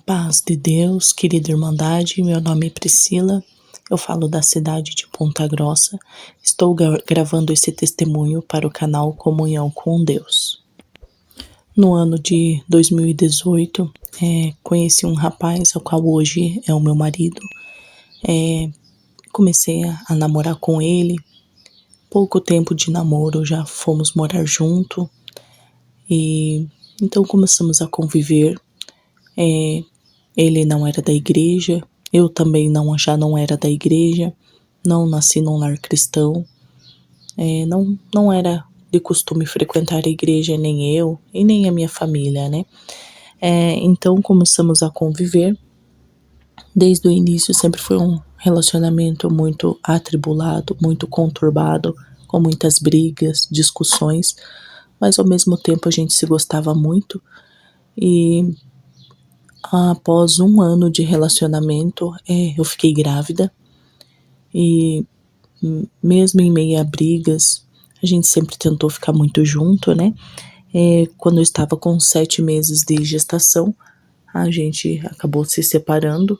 Paz de Deus, querida Irmandade, meu nome é Priscila, eu falo da cidade de Ponta Grossa, estou gravando esse testemunho para o canal Comunhão com Deus. No ano de 2018, conheci um rapaz, o qual hoje é o meu marido, comecei a namorar com ele, pouco tempo de namoro já fomos morar junto, e então começamos a conviver. Ele não era da igreja, eu também já não era da igreja, não nasci num lar cristão, não era de costume frequentar a igreja, nem eu e nem a minha família, né? Então começamos a conviver. Desde o início sempre foi um relacionamento muito atribulado, muito conturbado, com muitas brigas, discussões, mas ao mesmo tempo a gente se gostava muito. E após um ano de relacionamento, eu fiquei grávida e mesmo em meio a brigas, a gente sempre tentou ficar muito junto, né? Quando eu estava com 7 meses de gestação, a gente acabou se separando.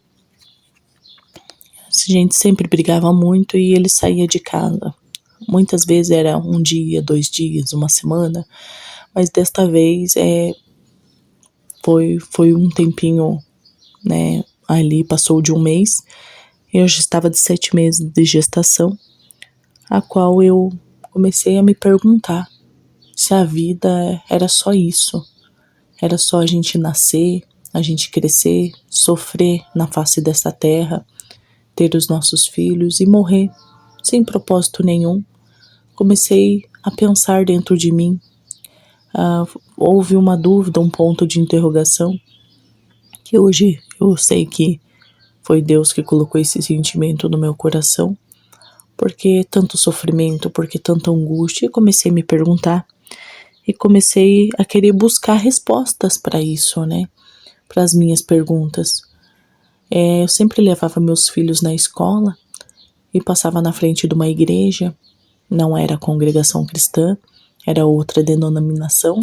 A gente sempre brigava muito e ele saía de casa. Muitas vezes era um dia, 2 dias, uma semana, mas desta vez foi um tempinho, né? Ali passou de um mês. Eu já estava de 7 meses de gestação, a qual eu comecei a me perguntar se a vida era só isso. Era só a gente nascer, a gente crescer, sofrer na face dessa terra, ter os nossos filhos e morrer sem propósito nenhum. Comecei a pensar dentro de mim. Houve uma dúvida, um ponto de interrogação, que hoje eu sei que foi Deus que colocou esse sentimento no meu coração. Por que tanto sofrimento? Por que tanta angústia? E comecei a me perguntar. E comecei a querer buscar respostas para isso, né? Para as minhas perguntas. Eu sempre levava meus filhos na escola e passava na frente de uma igreja. Não era a congregação cristã, era outra denominação.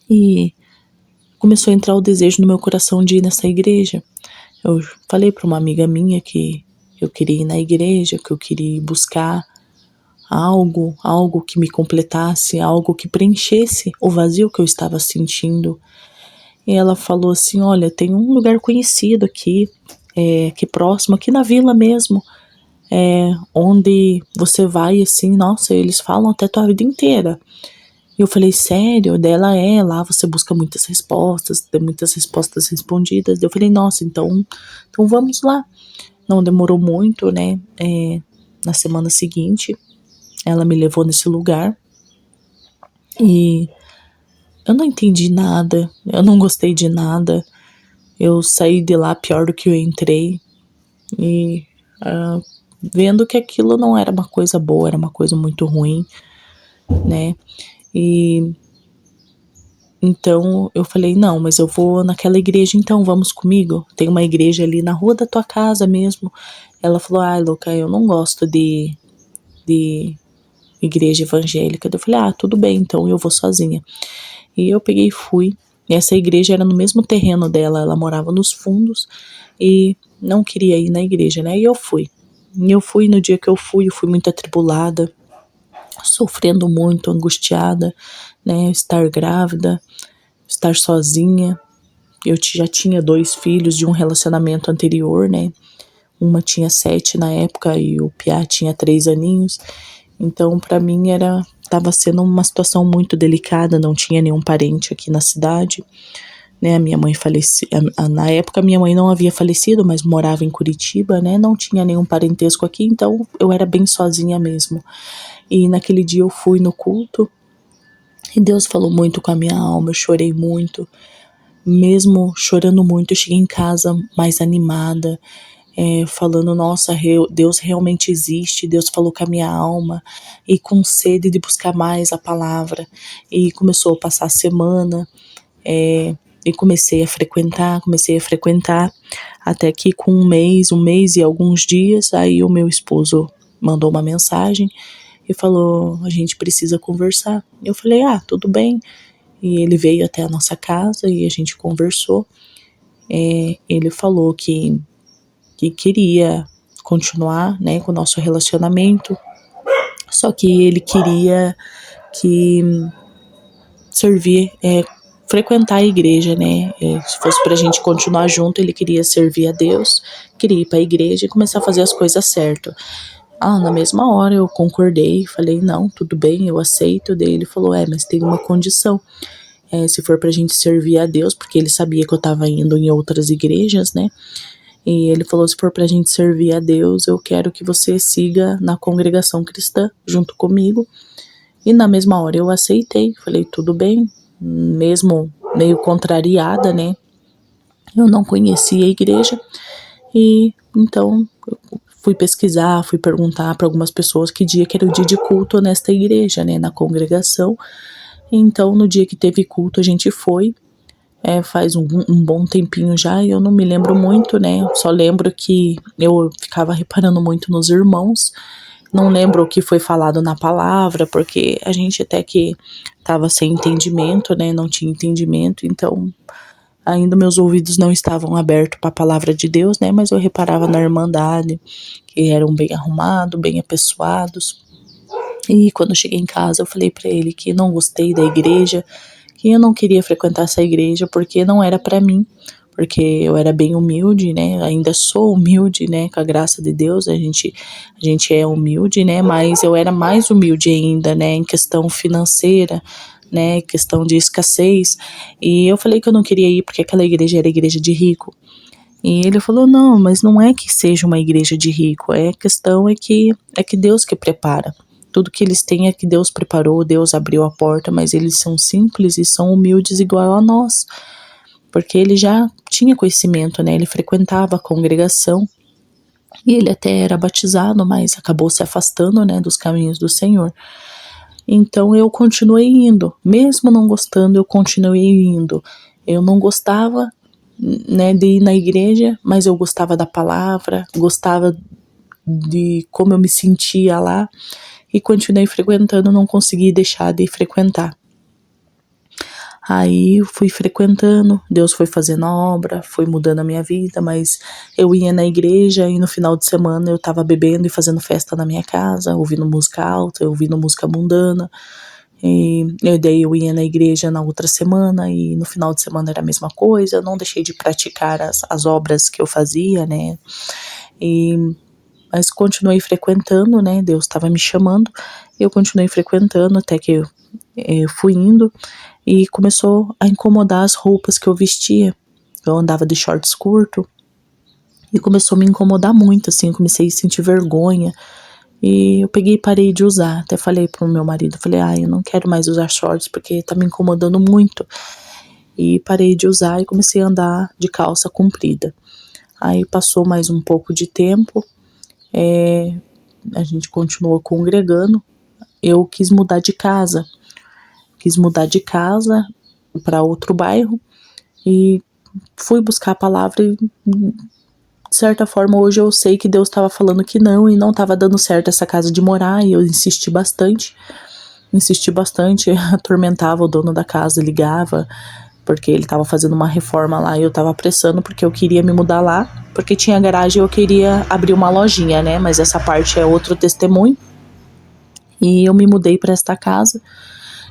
E começou a entrar o desejo no meu coração de ir nessa igreja. Eu falei para uma amiga minha que eu queria ir na igreja, que eu queria buscar algo que me completasse, algo que preenchesse o vazio que eu estava sentindo. E ela falou assim, olha, tem um lugar conhecido aqui, aqui próximo, aqui na vila mesmo, onde você vai assim, nossa, eles falam até tua vida inteira. E eu falei, sério? Dela lá você busca muitas respostas, tem muitas respostas respondidas. Eu falei, nossa, então vamos lá. Não demorou muito, né? Na semana seguinte, ela me levou nesse lugar e eu não entendi nada, eu não gostei de nada. Eu saí de lá pior do que eu entrei e vendo que aquilo não era uma coisa boa, era uma coisa muito ruim, né? E então eu falei, não, mas eu vou naquela igreja então, vamos comigo? Tem uma igreja ali na rua da tua casa mesmo. Ela falou, Luca, eu não gosto de igreja evangélica. Eu falei, tudo bem, então eu vou sozinha. E eu peguei e fui. E essa igreja era no mesmo terreno dela, ela morava nos fundos e não queria ir na igreja, né? E eu fui. No dia que eu fui muito atribulada, sofrendo muito, angustiada, né? Estar grávida, estar sozinha. Eu já tinha 2 filhos de um relacionamento anterior, né? Uma tinha 7 na época e o Piá tinha 3 aninhos. Então, para mim, estava sendo uma situação muito delicada, não tinha nenhum parente aqui na cidade, né? A minha mãe faleceu, na época minha mãe não havia falecido, mas morava em Curitiba, né? Não tinha nenhum parentesco aqui, então eu era bem sozinha mesmo. E naquele dia eu fui no culto e Deus falou muito com a minha alma, eu chorei muito. Mesmo chorando muito, eu cheguei em casa mais animada, falando, nossa, Deus realmente existe, Deus falou com a minha alma, e com sede de buscar mais a palavra. E começou a passar a semana, e comecei a frequentar, até que com um mês e alguns dias, aí o meu esposo mandou uma mensagem e falou, a gente precisa conversar. Eu falei, tudo bem. E ele veio até a nossa casa e a gente conversou. ele falou que queria continuar, né, com o nosso relacionamento, só que ele queria que servir, frequentar a igreja, né? Se fosse pra gente continuar junto, ele queria servir a Deus, queria ir pra igreja e começar a fazer as coisas certo. Na mesma hora eu concordei, falei, não, tudo bem, eu aceito. Daí ele falou, mas tem uma condição. Se for pra gente servir a Deus, porque ele sabia que eu tava indo em outras igrejas, né? E ele falou, se for pra gente servir a Deus, eu quero que você siga na congregação cristã junto comigo. E na mesma hora eu aceitei, falei, tudo bem, mesmo meio contrariada, né? Eu não conhecia a igreja e então eu fui pesquisar, fui perguntar para algumas pessoas que dia que era o dia de culto nesta igreja, né, na congregação. Então no dia que teve culto a gente foi, faz um bom tempinho já, e eu não me lembro muito, né? Só lembro que eu ficava reparando muito nos irmãos. Não lembro o que foi falado na palavra, porque a gente até que estava sem entendimento, né? Não tinha entendimento, então ainda meus ouvidos não estavam abertos para a palavra de Deus, né? Mas eu reparava na irmandade, que eram bem arrumados, bem apessoados. E quando eu cheguei em casa, eu falei para ele que não gostei da igreja, que eu não queria frequentar essa igreja porque não era para mim, porque eu era bem humilde, né? Ainda sou humilde, né? Com a graça de Deus, a gente é humilde, né? Mas eu era mais humilde ainda, né? Em questão financeira, né? Questão de escassez. E eu falei que eu não queria ir porque aquela igreja era igreja de rico. E ele falou, não, mas não é que seja uma igreja de rico, a questão é que Deus que prepara. Tudo que eles têm é que Deus preparou, Deus abriu a porta, mas eles são simples e são humildes igual a nós. Porque ele já tinha conhecimento, né? Ele frequentava a congregação e ele até era batizado, mas acabou se afastando, né, dos caminhos do Senhor. Então eu continuei indo, mesmo não gostando, eu continuei indo. Eu não gostava, né, de ir na igreja, mas eu gostava da palavra, gostava de como eu me sentia lá e continuei frequentando, não consegui deixar de frequentar. Aí eu fui frequentando, Deus foi fazendo a obra, foi mudando a minha vida, mas eu ia na igreja e no final de semana eu tava bebendo e fazendo festa na minha casa, ouvindo música alta, ouvindo música mundana. E daí eu ia na igreja na outra semana e no final de semana era a mesma coisa, eu não deixei de praticar as obras que eu fazia, né? Mas continuei frequentando, né? Deus estava me chamando, eu continuei frequentando até que eu fui indo e começou a incomodar as roupas que eu vestia. Eu andava de shorts curto e começou a me incomodar muito, assim, eu comecei a sentir vergonha e eu peguei e parei de usar. Até falei pro meu marido, falei, eu não quero mais usar shorts porque tá me incomodando muito. E parei de usar e comecei a andar de calça comprida. Aí passou mais um pouco de tempo, a gente continuou congregando, eu quis mudar de casa. Para outro bairro e fui buscar a palavra e, de certa forma, hoje eu sei que Deus estava falando que não e não estava dando certo essa casa de morar e eu insisti bastante, atormentava o dono da casa, ligava, porque ele estava fazendo uma reforma lá e eu estava apressando porque eu queria me mudar lá, porque tinha garagem e eu queria abrir uma lojinha, né, mas essa parte é outro testemunho. E eu me mudei para esta casa.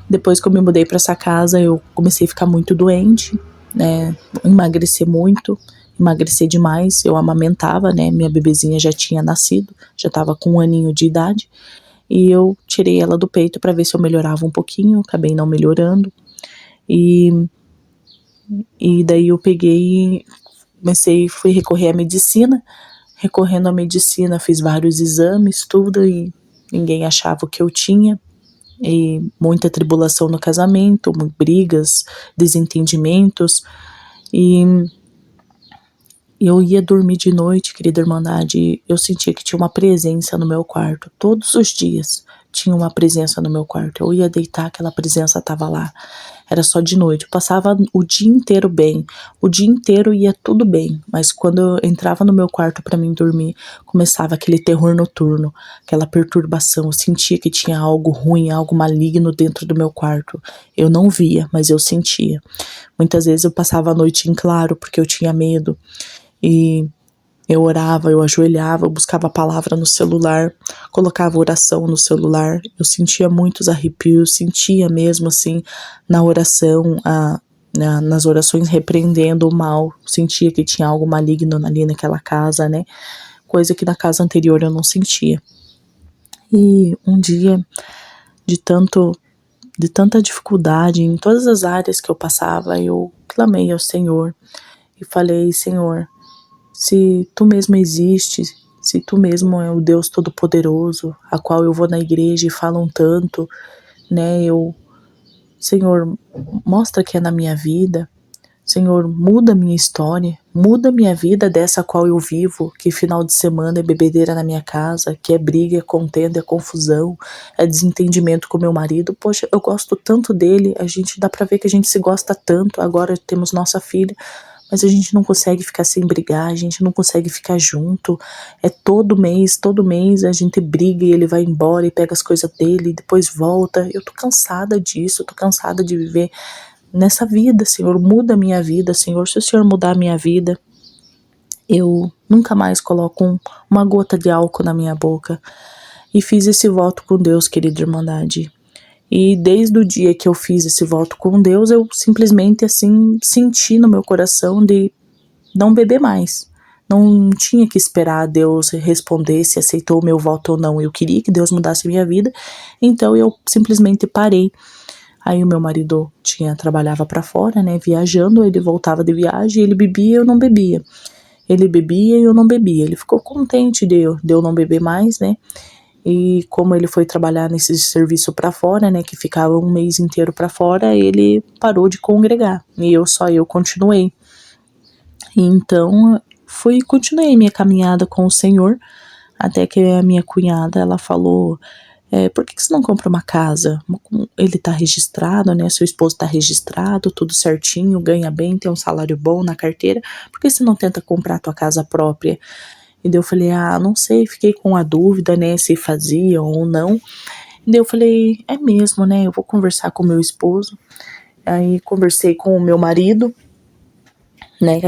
Depois que eu me mudei para essa casa, eu comecei a ficar muito doente, né? Emagreci demais. Eu amamentava, né? Minha bebezinha já tinha nascido, já estava com 1 aninho de idade. E eu tirei ela do peito para ver se eu melhorava um pouquinho. Acabei não melhorando. E daí eu peguei e fui recorrer à medicina. Recorrendo à medicina, fiz vários exames, tudo, e ninguém achava o que eu tinha. E muita tribulação no casamento, brigas, desentendimentos, e eu ia dormir de noite, querida irmandade, eu sentia que tinha uma presença no meu quarto, todos os dias tinha uma presença no meu quarto, eu ia deitar, aquela presença estava lá, era só de noite. Eu passava o dia inteiro bem, o dia inteiro ia tudo bem, mas quando eu entrava no meu quarto para mim dormir, começava aquele terror noturno, aquela perturbação. Eu sentia que tinha algo ruim, algo maligno dentro do meu quarto. Eu não via, mas eu sentia. Muitas vezes eu passava a noite em claro porque eu tinha medo e eu orava, eu ajoelhava, eu buscava a palavra no celular, colocava oração no celular. Eu sentia muitos arrepios, sentia mesmo assim na oração, nas orações repreendendo o mal. Sentia que tinha algo maligno ali naquela casa, né? Coisa que na casa anterior eu não sentia. E um dia, de tanto, de tanta dificuldade em todas as áreas que eu passava, eu clamei ao Senhor e falei: Senhor, se tu mesmo existes, se tu mesmo é o Deus Todo-Poderoso, a qual eu vou na igreja e falam tanto, né? Senhor, mostra que é na minha vida. Senhor, muda minha história, muda minha vida dessa a qual eu vivo, que final de semana é bebedeira na minha casa, que é briga, é contenda, é confusão, é desentendimento com meu marido. Poxa, eu gosto tanto dele, a gente dá pra ver que a gente se gosta tanto, agora temos nossa filha, mas a gente não consegue ficar sem brigar, a gente não consegue ficar junto. É todo mês a gente briga e ele vai embora e pega as coisas dele e depois volta. Eu tô cansada disso, eu tô cansada de viver nessa vida, Senhor. Muda a minha vida, Senhor. Se o Senhor mudar a minha vida, eu nunca mais coloco uma gota de álcool na minha boca. E fiz esse voto com Deus, querida Irmandade. E desde o dia que eu fiz esse voto com Deus, eu simplesmente assim senti no meu coração de não beber mais. Não tinha que esperar Deus responder se aceitou o meu voto ou não. Eu queria que Deus mudasse a minha vida, então eu simplesmente parei. Aí o meu marido trabalhava para fora, né, viajando, ele voltava de viagem, ele bebia e eu não bebia. Ele bebia e eu não bebia. Ele ficou contente de eu não beber mais, né? E como ele foi trabalhar nesse serviço para fora, né, que ficava um mês inteiro para fora, ele parou de congregar. E eu continuei. E então, continuei minha caminhada com o Senhor, até que a minha cunhada, ela falou: por que você não compra uma casa? Ele tá registrado, né? Seu esposo tá registrado, tudo certinho, ganha bem, tem um salário bom na carteira. Por que você não tenta comprar a tua casa própria? E daí eu falei: não sei, fiquei com a dúvida, né, se fazia ou não. E daí eu falei: é mesmo, né? Eu vou conversar com o meu esposo. Aí conversei com o meu marido, né?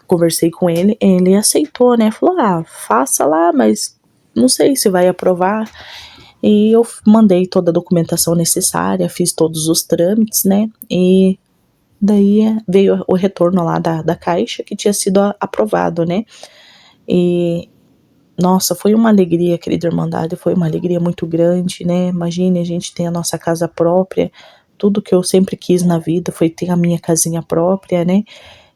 Conversei com ele aceitou, né? Falou: faça lá, mas não sei se vai aprovar. E eu mandei toda a documentação necessária, fiz todos os trâmites, né? E daí veio o retorno lá da Caixa que tinha sido aprovado, né? E nossa, foi uma alegria, querida Irmandade, foi uma alegria muito grande, né? Imagine, a gente tem a nossa casa própria, tudo que eu sempre quis na vida foi ter a minha casinha própria, né?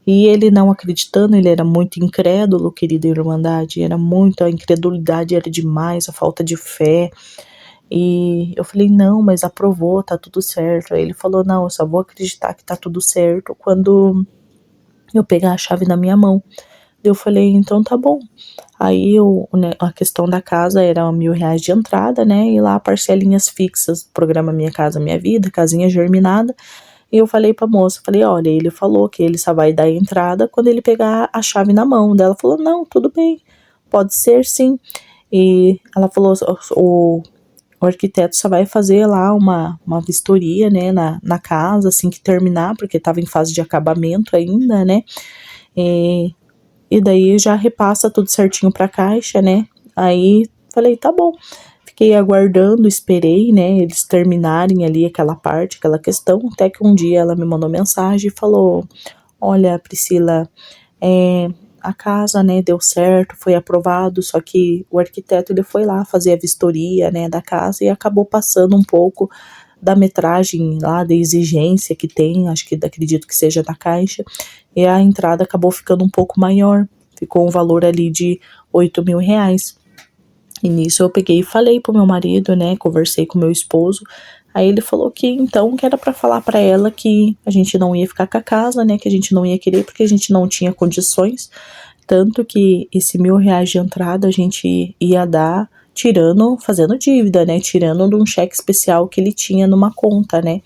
E ele não acreditando, ele era muito incrédulo, querida Irmandade, a incredulidade era demais, a falta de fé. E eu falei: não, mas aprovou, tá tudo certo. Aí ele falou: não, eu só vou acreditar que tá tudo certo quando eu pegar a chave na minha mão. Eu falei: então tá bom. Aí a questão da casa era R$ 1.000 de entrada, né? E lá parcelinhas fixas, programa Minha Casa Minha Vida, casinha germinada. E eu falei pra moça, falei: olha, ele falou que ele só vai dar a entrada quando ele pegar a chave na mão. Daí ela falou: não, tudo bem, pode ser sim. E ela falou: o arquiteto só vai fazer lá uma vistoria, né, na casa, assim que terminar, porque estava em fase de acabamento ainda, né, e daí já repassa tudo certinho pra Caixa, né, aí falei: tá bom. Fiquei aguardando, esperei, né, eles terminarem ali aquela parte, aquela questão, até que um dia ela me mandou mensagem e falou: olha, Priscila, a casa, né, deu certo, foi aprovado, só que o arquiteto, ele foi lá fazer a vistoria, né, da casa e acabou passando um pouco da metragem lá, da exigência que tem, acredito que seja da Caixa, e a entrada acabou ficando um pouco maior, ficou um valor ali de R$ 8.000. E nisso eu peguei e falei pro meu marido, né, conversei com meu esposo, aí ele falou que então que era pra falar pra ela que a gente não ia ficar com a casa, né, que a gente não ia querer porque a gente não tinha condições, tanto que esse R$ 1.000 de entrada a gente ia dar fazendo dívida, né, tirando de um cheque especial que ele tinha numa conta, né.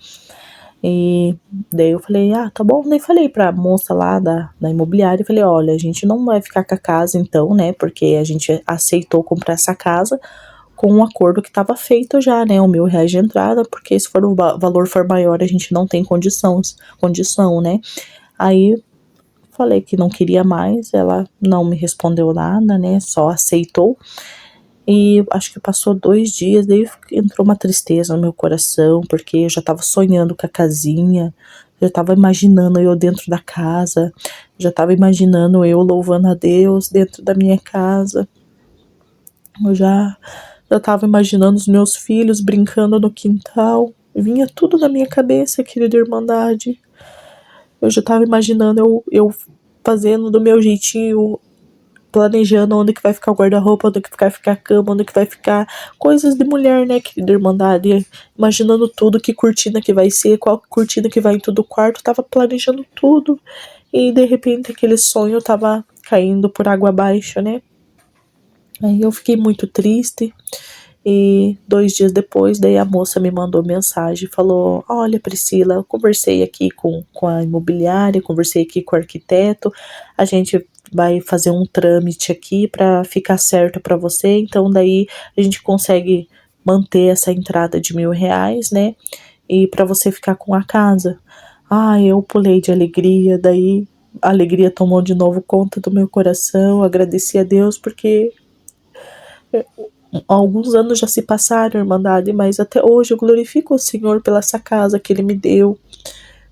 E daí eu falei, tá bom. Daí falei pra moça lá da imobiliária, falei, olha, a gente não vai ficar com a casa então, né, porque a gente aceitou comprar essa casa com um acordo que estava feito já, né, R$ 1.000 de entrada, porque se for o valor for maior, a gente não tem condição, né. Aí falei que não queria mais, ela não me respondeu nada, né, só aceitou. E acho que passou 2 dias, daí entrou uma tristeza no meu coração, porque eu já estava sonhando com a casinha, já estava imaginando eu dentro da casa, já estava imaginando eu louvando a Deus dentro da minha casa. Eu já estava imaginando os meus filhos brincando no quintal. Vinha tudo na minha cabeça, querida Irmandade. Eu já estava imaginando eu fazendo do meu jeitinho, planejando onde que vai ficar o guarda-roupa, onde que vai ficar a cama, onde que vai ficar coisas de mulher, né, querida Irmandade? Imaginando tudo, que cortina que vai ser, qual cortina que vai em todo o quarto, tava planejando tudo. E de repente aquele sonho tava caindo por água abaixo, né? Aí eu fiquei muito triste. E 2 dias depois, daí a moça me mandou mensagem, falou, olha Priscila, eu conversei aqui com a imobiliária, conversei aqui com o arquiteto, a gente vai fazer um trâmite aqui para ficar certo para você, então daí a gente consegue manter essa entrada de R$ 1.000, né, e para você ficar com a casa. Eu pulei de alegria, daí a alegria tomou de novo conta do meu coração, agradeci a Deus porque alguns anos já se passaram, Irmandade, mas até hoje eu glorifico o Senhor pela essa casa que Ele me deu,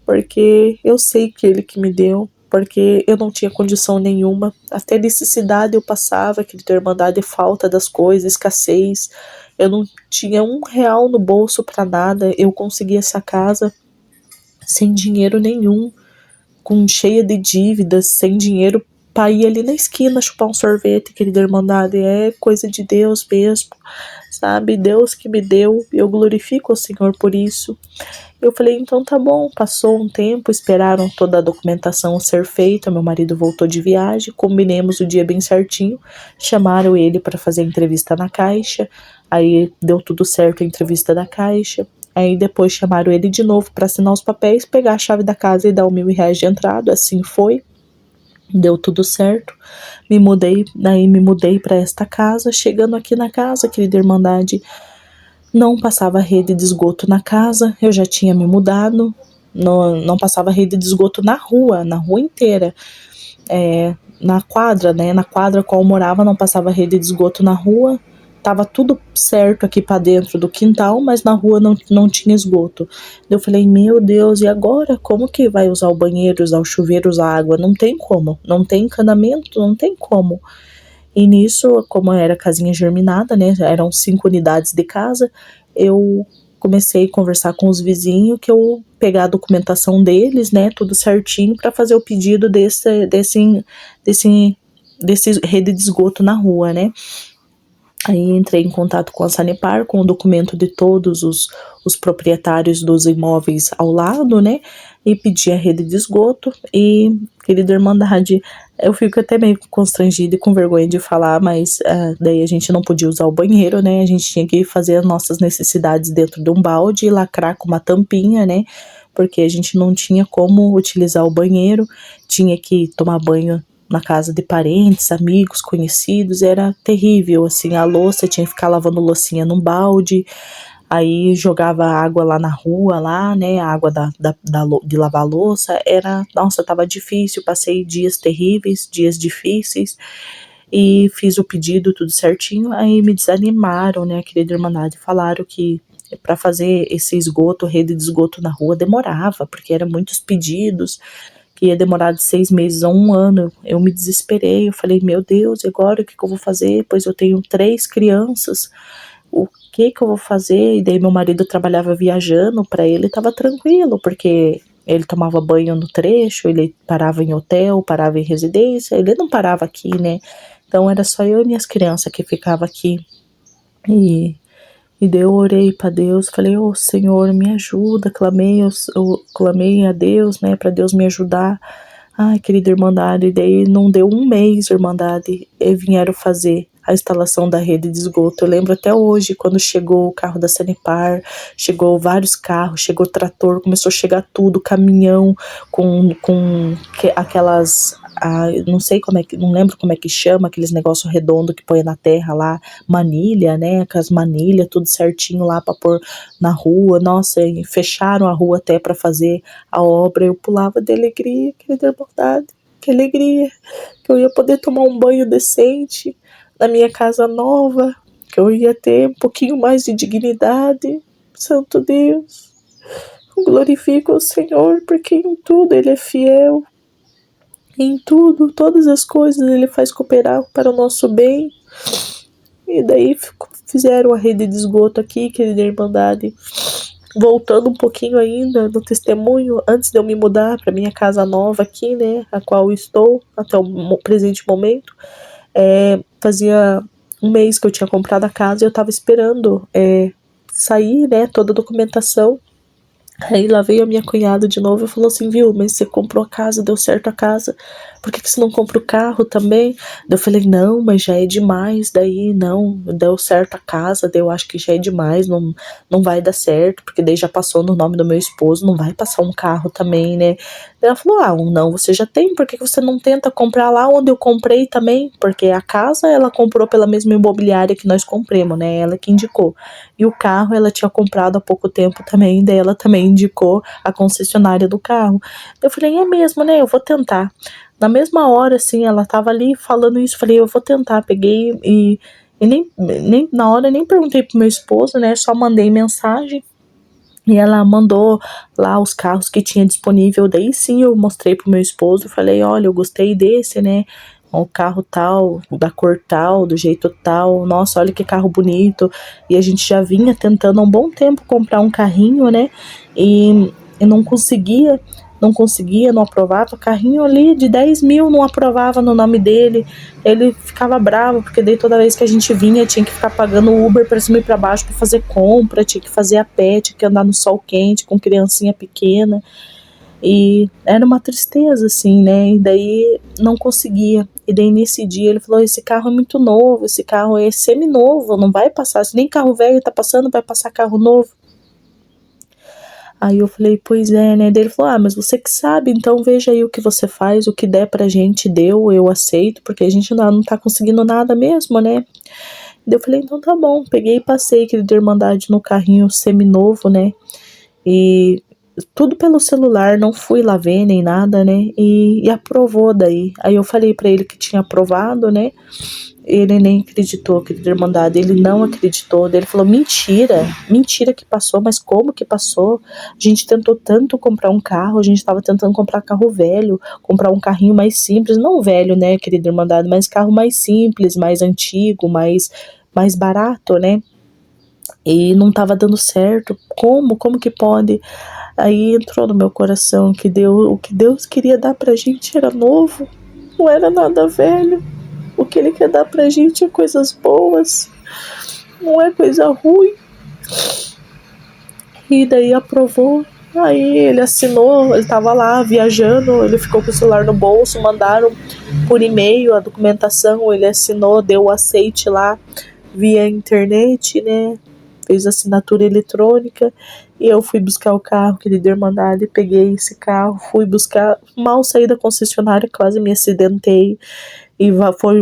porque eu sei que Ele que me deu, porque eu não tinha condição nenhuma, até necessidade eu passava, querida Irmandade, falta das coisas, escassez, eu não tinha R$ 1 no bolso para nada, eu consegui essa casa sem dinheiro nenhum, com cheia de dívidas, sem dinheiro para ir ali na esquina chupar um sorvete, querida Irmandade, é coisa de Deus mesmo, sabe? Deus que me deu, eu glorifico o Senhor por isso. Eu falei, então tá bom, passou um tempo, esperaram toda a documentação ser feita, meu marido voltou de viagem, combinemos o dia bem certinho, chamaram ele para fazer a entrevista na Caixa, aí deu tudo certo a entrevista da Caixa, aí depois chamaram ele de novo para assinar os papéis, pegar a chave da casa e dar R$ 1.000 de entrada, assim foi. Deu tudo certo, me mudei para esta casa. Chegando aqui na casa, querida Irmandade, não passava rede de esgoto na casa, eu já tinha me mudado, não passava rede de esgoto na rua inteira, na quadra, né, na quadra qual eu morava não passava rede de esgoto na rua, tava tudo certo aqui para dentro do quintal, mas na rua não tinha esgoto. Eu falei, meu Deus, e agora? Como que vai usar o banheiro, usar o chuveiro, usar a água? Não tem como, não tem encanamento, não tem como. E nisso, como era casinha germinada, né, eram 5 unidades de casa, eu comecei a conversar com os vizinhos que eu pegar a documentação deles, né, tudo certinho para fazer o pedido desse rede de esgoto na rua, né. Aí entrei em contato com a Sanepar, com o documento de todos os proprietários dos imóveis ao lado, né? E pedi a rede de esgoto. E, querida Irmandade, eu fico até meio constrangida e com vergonha de falar, mas daí a gente não podia usar o banheiro, né? A gente tinha que fazer as nossas necessidades dentro de um balde e lacrar com uma tampinha, né? Porque a gente não tinha como utilizar o banheiro, tinha que tomar banho na casa de parentes, amigos, conhecidos, era terrível, assim, a louça, tinha que ficar lavando loucinha num balde, aí jogava água lá na rua, lá, né, a água de lavar louça, nossa, tava difícil, passei dias terríveis, dias difíceis, e fiz o pedido tudo certinho, aí me desanimaram, né, querida Irmandade, falaram que para fazer esse esgoto, rede de esgoto na rua, demorava, porque eram muitos pedidos, que ia demorar de 6 meses a 1 ano. Eu me desesperei, eu falei, meu Deus, e agora o que eu vou fazer? Pois eu tenho 3 crianças, o que eu vou fazer? E daí meu marido trabalhava viajando, para ele estava tranquilo, porque ele tomava banho no trecho, ele parava em hotel, parava em residência, ele não parava aqui, né? Então era só eu e minhas crianças que ficava aqui. E daí eu orei para Deus, falei, Senhor, me ajuda, eu clamei a Deus, né, para Deus me ajudar. Ai, querida Irmandade, e daí não deu 1 mês, Irmandade, e vieram fazer a instalação da rede de esgoto. Eu lembro até hoje, quando chegou o carro da Sanepar, chegou vários carros, chegou trator, começou a chegar tudo, caminhão com aquelas... não sei como é que, não lembro como é que chama, aqueles negócios redondos que põe na terra lá, manilha, né, com as manilhas, tudo certinho lá para pôr na rua. Nossa, e fecharam a rua até para fazer a obra. Eu pulava de alegria, querida irmandade, que alegria, que eu ia poder tomar um banho decente na minha casa nova, que eu ia ter um pouquinho mais de dignidade. Santo Deus, glorifico o Senhor, porque em tudo Ele é fiel. Em tudo, todas as coisas Ele faz cooperar para o nosso bem. E daí fizeram a rede de esgoto aqui, querida irmandade. Voltando um pouquinho ainda no testemunho, antes de eu me mudar para minha casa nova aqui, né, a qual eu estou até o presente momento, fazia um mês que eu tinha comprado a casa e eu estava esperando sair, né, toda a documentação. Aí lá veio a minha cunhada de novo e falou assim, viu, mas você comprou a casa, deu certo a casa, por que você não compra o carro também? Daí eu falei, não, mas já é demais, daí não, deu certo a casa, daí eu acho que já é demais, não vai dar certo, porque daí já passou no nome do meu esposo, não vai passar um carro também, né? Daí ela falou, não, você já tem, por que você não tenta comprar lá onde eu comprei também? Porque a casa ela comprou pela mesma imobiliária que nós compramos, né? Ela que indicou. E o carro ela tinha comprado há pouco tempo também, daí ela também indicou a concessionária do carro. Eu falei, é mesmo, né? Eu vou tentar. Na mesma hora, assim, ela tava ali falando isso, falei, eu vou tentar. Peguei e nem na hora nem perguntei pro meu esposo, né? Só mandei mensagem. E ela mandou lá os carros que tinha disponível. Daí sim eu mostrei pro meu esposo. Falei, olha, eu gostei desse, né? O carro tal, da cor tal, do jeito tal. Nossa, olha que carro bonito. E a gente já vinha tentando há um bom tempo comprar um carrinho, né? E não conseguia, não aprovava. Carrinho ali de 10 mil não aprovava no nome dele. Ele ficava bravo, porque daí toda vez que a gente vinha tinha que ficar pagando Uber pra cima e pra baixo pra fazer compra, tinha que fazer a pé, tinha que andar no sol quente com criancinha pequena. E era uma tristeza, assim, né? E daí não conseguia. E daí nesse dia ele falou, esse carro é muito novo, esse carro é semi-novo, não vai passar. Se nem carro velho tá passando, vai passar carro novo. Aí eu falei, pois é, né? Daí ele falou, mas você que sabe, então veja aí o que você faz, o que der pra gente, deu, eu aceito, porque a gente não tá conseguindo nada mesmo, né? Daí eu falei, então tá bom. Peguei e passei aquele de Irmandade no carrinho seminovo, né? E tudo pelo celular, não fui lá ver nem nada, né? E aprovou daí. Aí eu falei pra ele que tinha aprovado, né? Ele nem acreditou, querida irmandade, ele não acreditou. Daí ele falou, mentira que passou, mas como que passou? A gente tentou tanto comprar um carro, a gente tava tentando comprar carro velho, comprar um carrinho mais simples, não velho, né, querida irmandade, mas carro mais simples, mais antigo, mais barato, né? E não tava dando certo. Como que pode? Aí entrou no meu coração que o que Deus queria dar pra gente era novo, não era nada velho. O que Ele quer dar pra gente é coisas boas, não é coisa ruim. E daí aprovou. Aí ele assinou, ele tava lá viajando, ele ficou com o celular no bolso, mandaram por e-mail a documentação, ele assinou, deu o aceite lá via internet, né? Fez assinatura eletrônica. E eu fui buscar o carro que ele deu mandado e peguei esse carro, fui buscar, mal saí da concessionária, quase me acidentei. E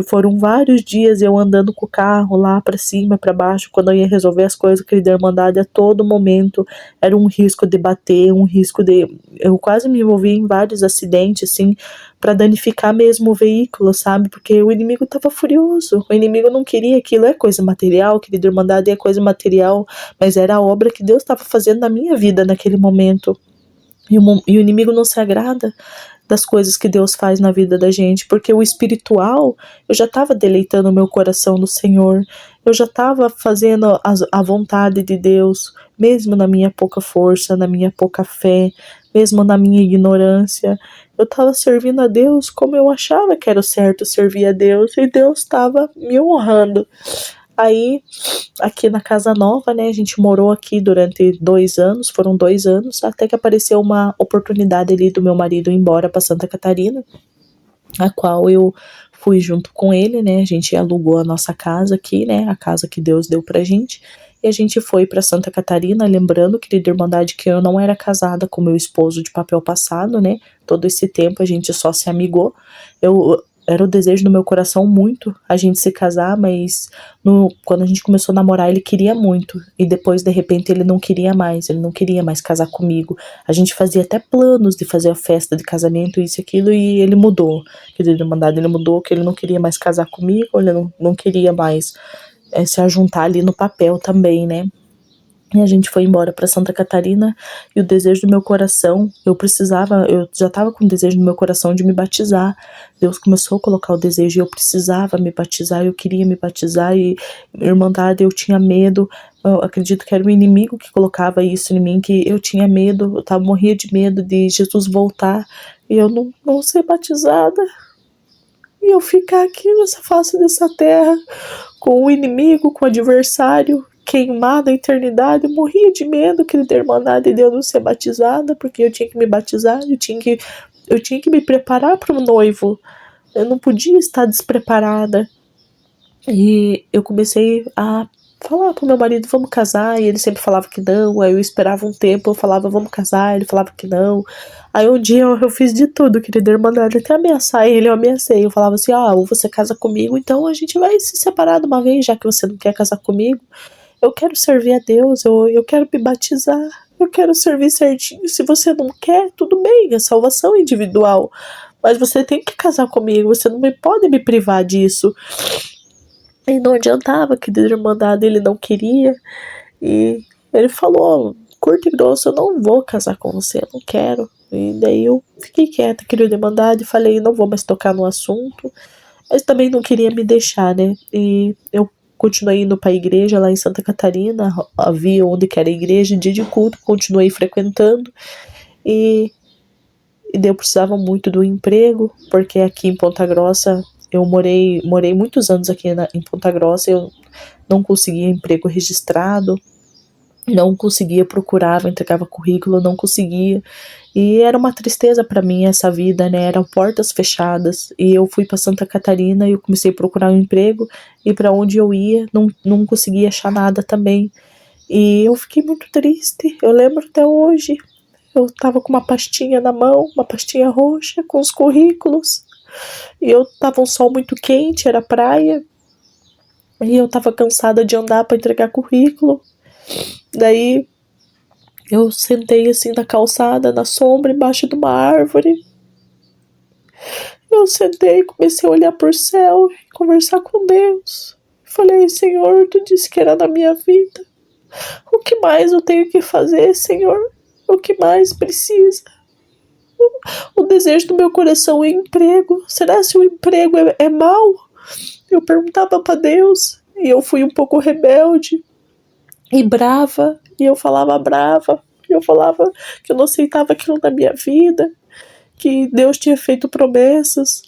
foram vários dias eu andando com o carro lá pra cima, pra baixo, quando eu ia resolver as coisas que ele deu mandado, a todo momento era um risco de bater, um risco de... Eu quase me envolvi em vários acidentes, assim, pra danificar mesmo o veículo, sabe? Porque o inimigo tava furioso, o inimigo não queria aquilo, é coisa material, que ele deu mandado é coisa material, mas era a obra que Deus estava fazendo na minha vida naquele momento. E o inimigo não se agrada das coisas que Deus faz na vida da gente, porque o espiritual, eu já estava deleitando o meu coração no Senhor, eu já estava fazendo a vontade de Deus, mesmo na minha pouca força, na minha pouca fé, mesmo na minha ignorância, eu estava servindo a Deus como eu achava que era o certo servir a Deus, e Deus estava me honrando. Aí, aqui na casa nova, né, a gente morou aqui durante 2 anos, foram 2 anos, até que apareceu uma oportunidade ali do meu marido ir embora para Santa Catarina, a qual eu fui junto com ele, né? A gente alugou a nossa casa aqui, né? A casa que Deus deu pra gente. E a gente foi para Santa Catarina, lembrando, querida Irmandade, que eu não era casada com meu esposo de papel passado, né? Todo esse tempo a gente só se amigou. Era o desejo do meu coração muito a gente se casar, mas quando a gente começou a namorar, ele queria muito. E depois, de repente, ele não queria mais casar comigo. A gente fazia até planos de fazer a festa de casamento, isso e aquilo, e ele mudou. Querida Irmandade, ele mudou, que ele não queria mais casar comigo, ele não queria mais se ajuntar ali no papel também, né? E a gente foi embora para Santa Catarina e o desejo do meu coração, eu já estava com o desejo no meu coração de me batizar. Deus começou a colocar o desejo e eu precisava me batizar, eu queria me batizar e, Irmandade, eu tinha medo. Eu acredito que era o inimigo que colocava isso em mim, que eu tinha medo, morria de medo de Jesus voltar e eu não ser batizada. E eu ficar aqui nessa face dessa terra com o inimigo, com o adversário, queimar na eternidade. Eu morria de medo, querida Irmandade, de eu não ser batizada, porque eu tinha que me batizar, eu tinha que me preparar para o noivo. Eu não podia estar despreparada. E eu comecei a falar pro meu marido, vamos casar, e ele sempre falava que não. Aí eu esperava um tempo, eu falava, vamos casar, ele falava que não. Aí um dia eu fiz de tudo, querida Irmandade, até ameaçar ele, eu ameacei. Eu falava assim, ou você casa comigo, então a gente vai se separar de uma vez, já que você não quer casar comigo. Eu quero servir a Deus, eu quero me batizar, eu quero servir certinho. Se você não quer, tudo bem, é salvação individual. Mas você tem que casar comigo, você não pode me privar disso. E não adiantava, que de Irmandade ele não queria. E ele falou, curto e grosso, eu não vou casar com você, eu não quero. E daí eu fiquei quieta, queria Irmandade, falei, não vou mais tocar no assunto. Mas também não queria me deixar, né? E eu continuei indo para a igreja lá em Santa Catarina, havia onde que era a igreja, dia de culto, continuei frequentando. E daí eu precisava muito do emprego, porque aqui em Ponta Grossa, eu morei muitos anos aqui em Ponta Grossa, eu não conseguia emprego registrado, não conseguia, procurava, entregava currículo, não conseguia. E era uma tristeza para mim essa vida, né? Eram portas fechadas. E eu fui para Santa Catarina e eu comecei a procurar um emprego. E para onde eu ia, não conseguia achar nada também. E eu fiquei muito triste. Eu lembro até hoje. Eu tava com uma pastinha na mão, uma pastinha roxa, com os currículos. E eu tava um sol muito quente, era praia. E eu tava cansada de andar para entregar currículo. Daí eu sentei assim na calçada, na sombra, embaixo de uma árvore. Eu sentei e comecei a olhar pro céu e conversar com Deus. Falei, Senhor, tu disse que era na minha vida. O que mais eu tenho que fazer, Senhor? O que mais precisa? O desejo do meu coração é emprego. Será que o emprego é mau? Eu perguntava para Deus e eu fui um pouco rebelde e brava. E eu falava brava. E eu falava que eu não aceitava aquilo na minha vida, que Deus tinha feito promessas.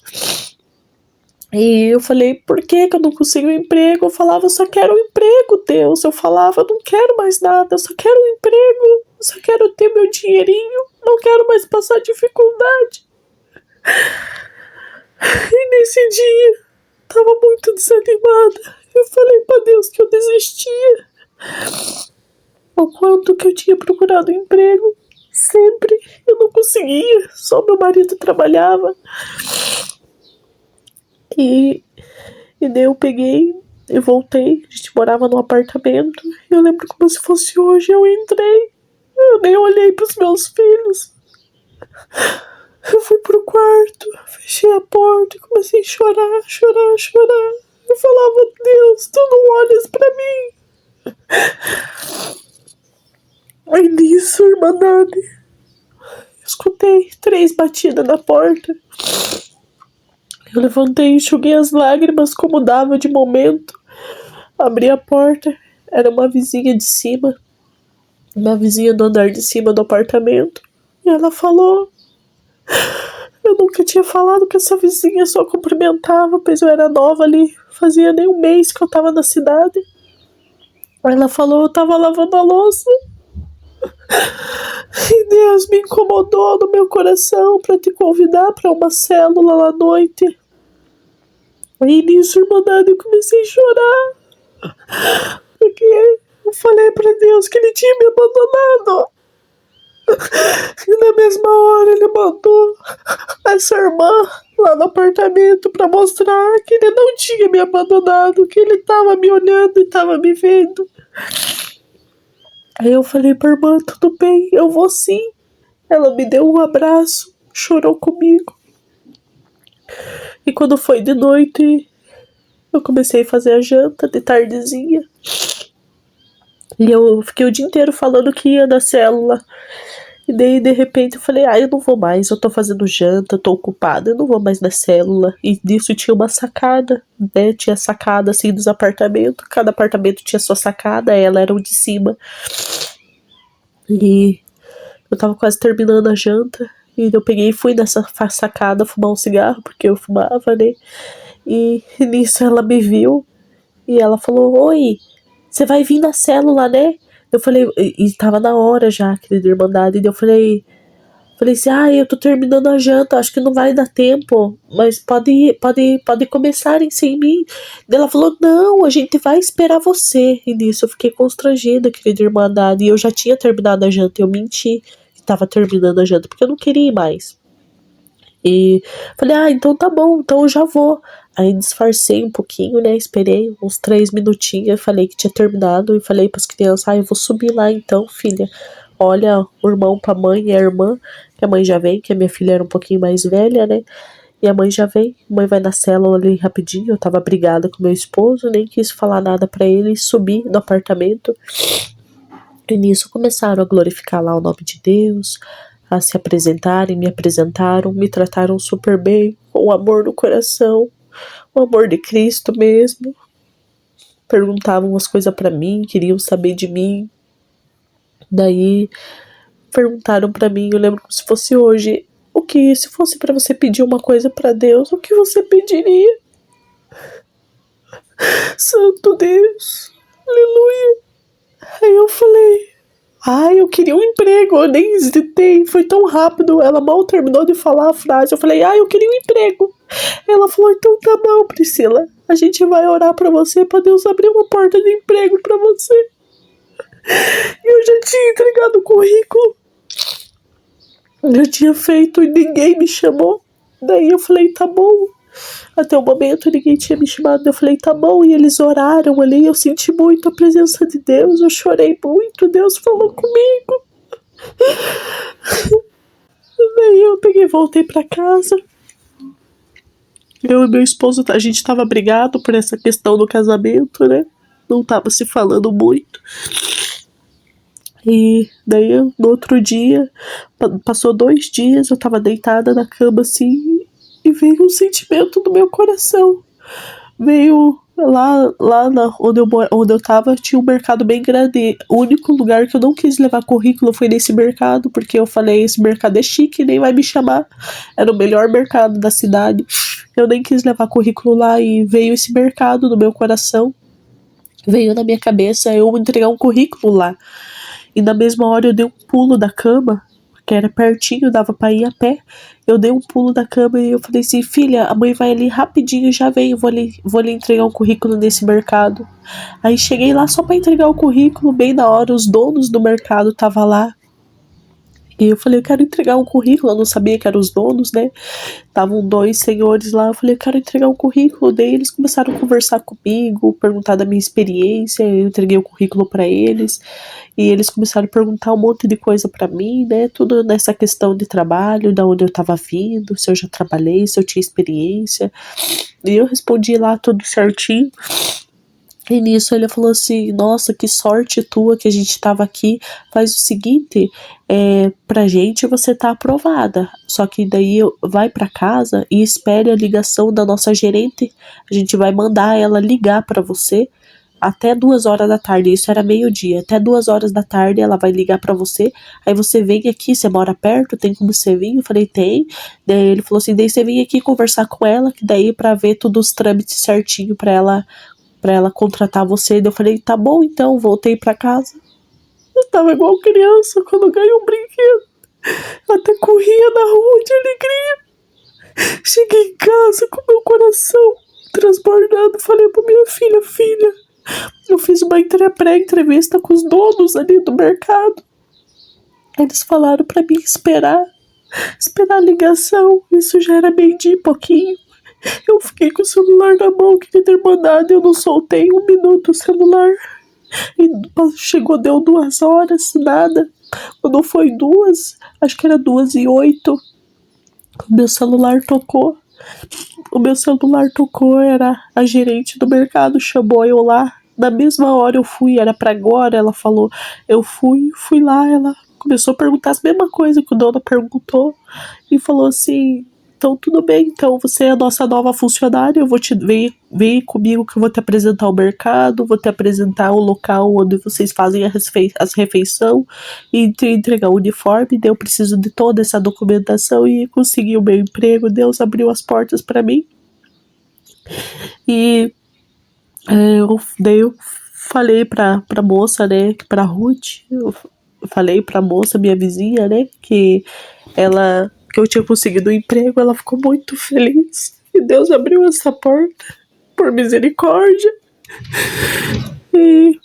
E eu falei, por que eu não consigo um emprego? Eu falava, eu só quero um emprego, Deus. Eu falava, eu não quero mais nada, eu só quero um emprego. Eu só quero ter meu dinheirinho, não quero mais passar dificuldade. E nesse dia, tava muito desanimada. Eu falei pra Deus que eu desistia. O quanto que eu tinha procurado emprego, sempre eu não conseguia, só meu marido trabalhava. E daí eu peguei e voltei, a gente morava num apartamento, e eu lembro como se fosse hoje, eu entrei, eu nem olhei pros meus filhos. Eu fui pro quarto, fechei a porta e comecei a chorar. Eu falava, Deus, tu não olhas pra mim. Aí nisso, Irmandade, escutei 3 batidas na porta. Eu levantei e enxuguei as lágrimas como dava de momento. Abri a porta, era uma vizinha de cima, uma vizinha do andar de cima do apartamento. E ela falou, eu nunca tinha falado com essa vizinha, só cumprimentava, pois eu era nova ali, fazia nem um mês que eu tava na cidade. Ela falou, eu tava lavando a louça. E Deus me incomodou no meu coração para te convidar para uma célula à noite. Aí nisso, Irmandade, eu comecei a chorar. Porque eu falei pra Deus que ele tinha me abandonado. E na mesma hora ele mandou essa irmã lá no apartamento pra mostrar que ele não tinha me abandonado, que ele tava me olhando e tava me vendo. Aí eu falei pra irmã, tudo bem, eu vou sim. Ela me deu um abraço, chorou comigo. E quando foi de noite, eu comecei a fazer a janta de tardezinha. E eu fiquei o dia inteiro falando que ia na célula. E daí, de repente, eu falei, eu não vou mais, eu tô fazendo janta, tô ocupada, eu não vou mais na célula. E nisso tinha uma sacada, né? Tinha sacada, assim, dos apartamentos. Cada apartamento tinha sua sacada, ela era o de cima. E eu tava quase terminando a janta. E eu peguei e fui nessa sacada fumar um cigarro, porque eu fumava, né? E nisso ela me viu. E ela falou, oi, você vai vir na célula, né? Eu falei, e tava na hora já, querida Irmandade. E eu falei assim, eu tô terminando a janta, acho que não vai dar tempo, mas pode começarem sem mim. Daí ela falou, não, a gente vai esperar você. E nisso eu fiquei constrangida, querida Irmandade. E eu já tinha terminado a janta, eu menti que tava terminando a janta, porque eu não queria ir mais. E falei, então tá bom, então eu já vou. Aí disfarcei um pouquinho, né? Esperei uns 3 minutinhos, falei que tinha terminado e falei pras crianças, eu vou subir lá então, filha. Olha o irmão pra mãe e a irmã, que a mãe já vem, que a minha filha era um pouquinho mais velha, né? E a mãe já vem, a mãe vai na célula ali rapidinho, eu tava brigada com meu esposo, nem quis falar nada pra ele, subi no apartamento. E nisso começaram a glorificar lá o nome de Deus, a se apresentarem, me apresentaram, me trataram super bem, com amor no coração, o amor de Cristo mesmo. Perguntavam as coisas pra mim, queriam saber de mim. Daí perguntaram pra mim, eu lembro como se fosse hoje, o que, se fosse pra você pedir uma coisa pra Deus, o que você pediria? Santo Deus, aleluia. Aí eu falei, eu queria um emprego, eu nem hesitei, foi tão rápido, ela mal terminou de falar a frase, eu falei, eu queria um emprego. Ela falou, então tá bom, Priscila, a gente vai orar pra você, pra Deus abrir uma porta de emprego pra você. E eu já tinha entregado o currículo, já tinha feito e ninguém me chamou. Daí eu falei, tá bom. Até o momento ninguém tinha me chamado, eu falei, tá bom, e eles oraram ali, eu senti muito a presença de Deus, eu chorei muito, Deus falou comigo. Daí eu peguei e voltei pra casa. Eu e meu esposo, a gente tava brigado por essa questão do casamento, né? Não tava se falando muito. E daí, no outro dia, passou 2 dias, eu tava deitada na cama assim, e veio um sentimento no meu coração. Veio onde eu tava, tinha um mercado bem grande. O único lugar que eu não quis levar currículo foi nesse mercado, porque eu falei, esse mercado é chique, nem vai me chamar. Era o melhor mercado da cidade. Eu nem quis levar currículo lá e veio esse mercado no meu coração. Veio na minha cabeça eu entregar um currículo lá. E na mesma hora eu dei um pulo da cama, que era pertinho, dava pra ir a pé. Eu dei um pulo da cama e eu falei assim, filha, a mãe vai ali rapidinho, já vem, vou ali entregar um currículo nesse mercado. Aí cheguei lá só pra entregar o currículo, bem na hora, os donos do mercado estavam lá. E eu falei, eu quero entregar um currículo, eu não sabia que eram os donos, né? Estavam 2 senhores lá, eu falei, eu quero entregar um currículo. Daí eles começaram a conversar comigo, perguntar da minha experiência, eu entreguei o currículo pra eles. E eles começaram a perguntar um monte de coisa pra mim, né? Tudo nessa questão de trabalho, da onde eu tava vindo, se eu já trabalhei, se eu tinha experiência. E eu respondi lá tudo certinho. E nisso ele falou assim, nossa, que sorte tua que a gente tava aqui. Faz o seguinte, pra gente você tá aprovada. Só que daí vai pra casa e espere a ligação da nossa gerente. A gente vai mandar ela ligar pra você até 2 horas da tarde. Isso era meio-dia. Até 2 horas da tarde ela vai ligar pra você. Aí você vem aqui, você mora perto, tem como você vir? Eu falei, tem. Daí ele falou assim, daí você vem aqui conversar com ela, que daí pra ver todos os trâmites certinho pra ela contratar você. Eu falei, tá bom então, voltei pra casa. Eu tava igual criança quando ganhei um brinquedo. Eu até corria na rua de alegria. Cheguei em casa com meu coração transbordando, falei pra minha filha, filha, eu fiz uma pré-entrevista com os donos ali do mercado. Eles falaram pra mim esperar a ligação. Isso já era meio-dia e pouquinho. Eu fiquei com o celular na mão, querida irmandade, eu não soltei 1 minuto o celular. E chegou, deu 2 horas, nada. Quando foi 2, acho que era 2:08, o meu celular tocou. Era a gerente do mercado, chamou eu lá. Na mesma hora eu fui, era pra agora, ela falou, eu fui lá, ela começou a perguntar as mesmas coisas que o dono perguntou e falou assim, então tudo bem, então você é a nossa nova funcionária, eu vou vem comigo que eu vou te apresentar o mercado, vou te apresentar o local onde vocês fazem as refeições e te entregar o uniforme, daí eu preciso de toda essa documentação e consegui o meu emprego, Deus abriu as portas para mim. E daí eu falei pra moça, né, pra Ruth, eu falei pra moça, minha vizinha, né, que eu tinha conseguido um emprego, ela ficou muito feliz. E Deus abriu essa porta, por misericórdia. E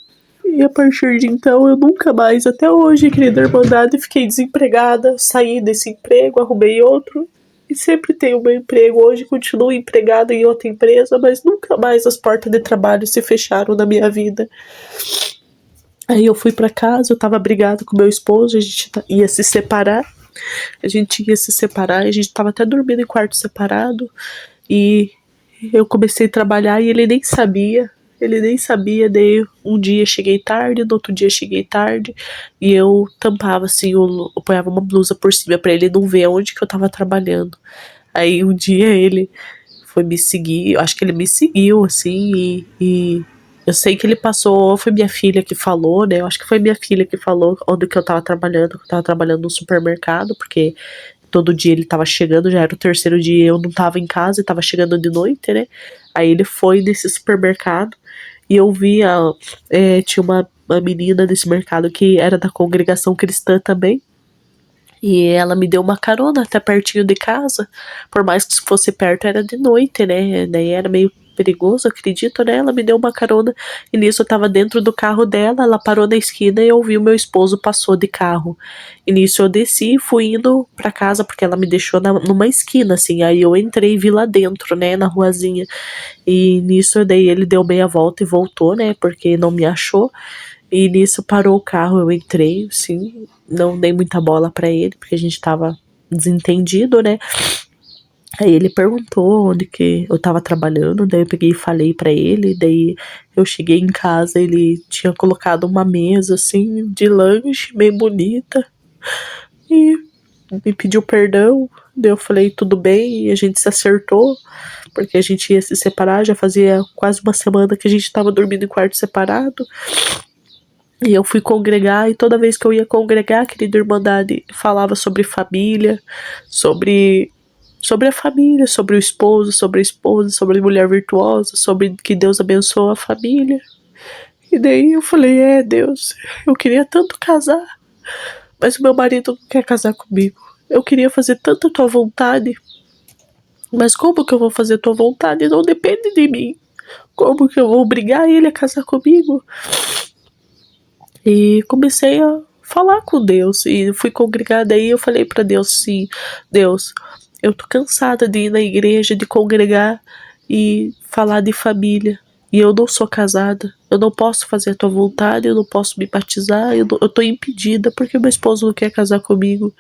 a partir de então, eu nunca mais, até hoje, querida irmandade, fiquei desempregada, saí desse emprego, arrumei outro. E sempre tenho meu emprego. Hoje continuo empregada em outra empresa, mas nunca mais as portas de trabalho se fecharam na minha vida. Aí eu fui pra casa, eu tava brigada com meu esposo, a gente ia se separar. A gente ia se separar, a gente tava até dormindo em quarto separado. E eu comecei a trabalhar e ele nem sabia. Daí um dia cheguei tarde, no outro dia cheguei tarde. E eu tampava assim, eu ponhava uma blusa por cima pra ele não ver onde que eu tava trabalhando. Aí um dia ele foi me seguir, eu acho que ele me seguiu, assim, e eu sei que ele passou, foi minha filha que falou, né, eu acho que foi minha filha que falou onde que eu tava trabalhando, que eu tava trabalhando no supermercado, porque todo dia ele tava chegando, já era o 3º dia, eu não tava em casa e tava chegando de noite, né, aí ele foi nesse supermercado, e eu vi, tinha uma menina nesse mercado que era da congregação cristã também, e ela me deu uma carona até pertinho de casa. Por mais que fosse perto, era de noite, né? Daí era meio perigoso, acredito, né? Ela me deu uma carona e nisso eu tava dentro do carro dela. Ela parou na esquina e eu vi o meu esposo passou de carro. E nisso eu desci e fui indo pra casa porque ela me deixou numa esquina, assim. Aí eu entrei e vi lá dentro, né? Na ruazinha. E nisso daí ele deu meia volta e voltou, né? Porque não me achou. E nisso parou o carro, eu entrei, sim, não dei muita bola pra ele, porque a gente tava desentendido, né? Aí ele perguntou onde que eu tava trabalhando, daí eu peguei e falei pra ele, daí eu cheguei em casa, ele tinha colocado uma mesa, assim, de lanche, bem bonita, e me pediu perdão, daí eu falei tudo bem, e a gente se acertou, porque a gente ia se separar, já fazia quase uma semana que a gente tava dormindo em quarto separado. E eu fui congregar, e toda vez que eu ia congregar, querida irmandade, falava sobre família, sobre a família, sobre o esposo, sobre a esposa, sobre a mulher virtuosa, sobre que Deus abençoa a família. E daí eu falei, Deus, eu queria tanto casar, mas o meu marido não quer casar comigo. Eu queria fazer tanto a tua vontade, mas como que eu vou fazer a tua vontade? Não depende de mim. Como que eu vou obrigar ele a casar comigo? E comecei a falar com Deus e fui congregar. Daí eu falei para Deus assim, Deus, eu tô cansada de ir na igreja, de congregar e falar de família. E eu não sou casada, eu não posso fazer a tua vontade, eu não posso me batizar, eu tô impedida porque meu esposo não quer casar comigo.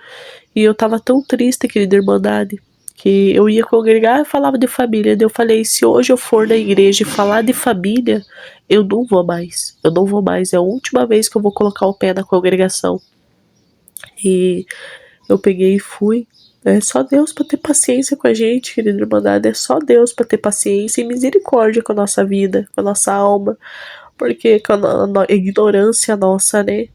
E eu tava tão triste, querida irmandade, que eu ia congregar e falava de família. Daí eu falei, se hoje eu for na igreja e falar de família, eu não vou mais. Eu não vou mais. É a última vez que eu vou colocar o pé na congregação. E eu peguei e fui. É só Deus para ter paciência com a gente, querida irmandade. É só Deus para ter paciência e misericórdia com a nossa vida, com a nossa alma. Porque com a ignorância nossa, né?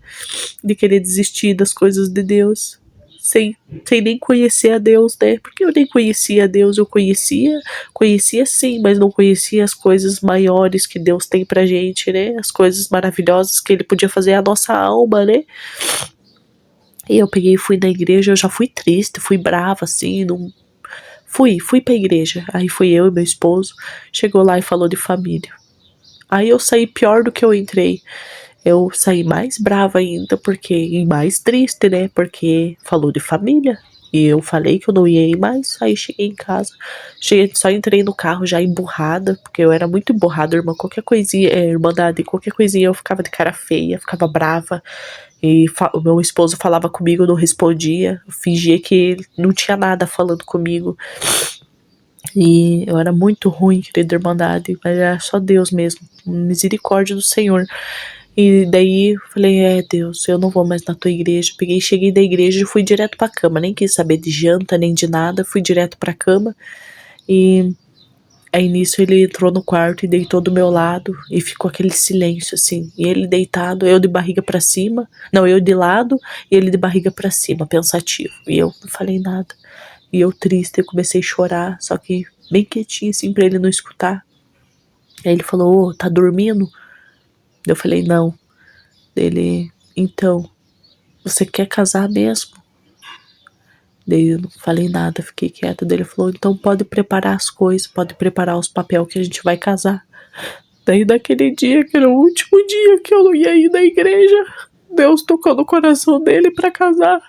De querer desistir das coisas de Deus. Sem nem conhecer a Deus, né? Porque eu nem conhecia a Deus, eu conhecia sim, mas não conhecia as coisas maiores que Deus tem pra gente, né? As coisas maravilhosas que Ele podia fazer à nossa alma, né? E eu peguei e fui na igreja, eu já fui triste, fui brava, assim, não... Fui pra igreja. Aí fui eu e meu esposo. Chegou lá e falou de família. Aí eu saí pior do que eu entrei. Eu saí mais brava ainda, porque, e mais triste, né? Porque falou de família. E eu falei que eu não ia ir mais. Aí cheguei em casa. Só entrei no carro já emburrada, porque eu era muito emburrada, irmã. Qualquer coisinha, irmandade, qualquer coisinha eu ficava de cara feia, ficava brava. E o meu esposo falava comigo, eu não respondia. Eu fingia que não tinha nada falando comigo. E eu era muito ruim, querida irmandade, mas era só Deus mesmo, misericórdia do Senhor. E daí eu falei, Deus, eu não vou mais na tua igreja. Peguei, cheguei da igreja e fui direto pra cama, nem quis saber de janta, nem de nada, fui direto pra cama. E aí nisso ele entrou no quarto e deitou do meu lado e ficou aquele silêncio assim. E ele deitado, eu de barriga pra cima, não, eu de lado e ele de barriga pra cima, pensativo. E eu não falei nada. E eu triste, eu comecei a chorar, só que bem quietinho assim pra ele não escutar. Aí ele falou, tá dormindo? Eu falei, não. Ele, então, você quer casar mesmo? Daí eu não falei nada, fiquei quieta. Daí ele falou, então pode preparar as coisas, pode preparar os papéis que a gente vai casar. Daí naquele dia, que era o último dia que eu não ia ir na igreja, Deus tocou no coração dele pra casar.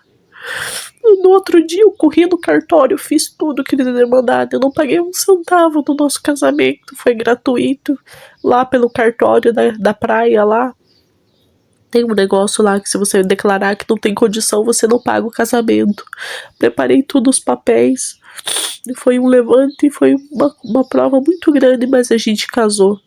No outro dia eu corri no cartório, fiz tudo que ele demandado. Eu não paguei um centavo do nosso casamento, foi gratuito. Lá pelo cartório da praia lá. Tem um negócio lá que se você declarar que não tem condição, você não paga o casamento. Preparei tudo os papéis. Foi um levante, foi uma prova muito grande, mas a gente casou.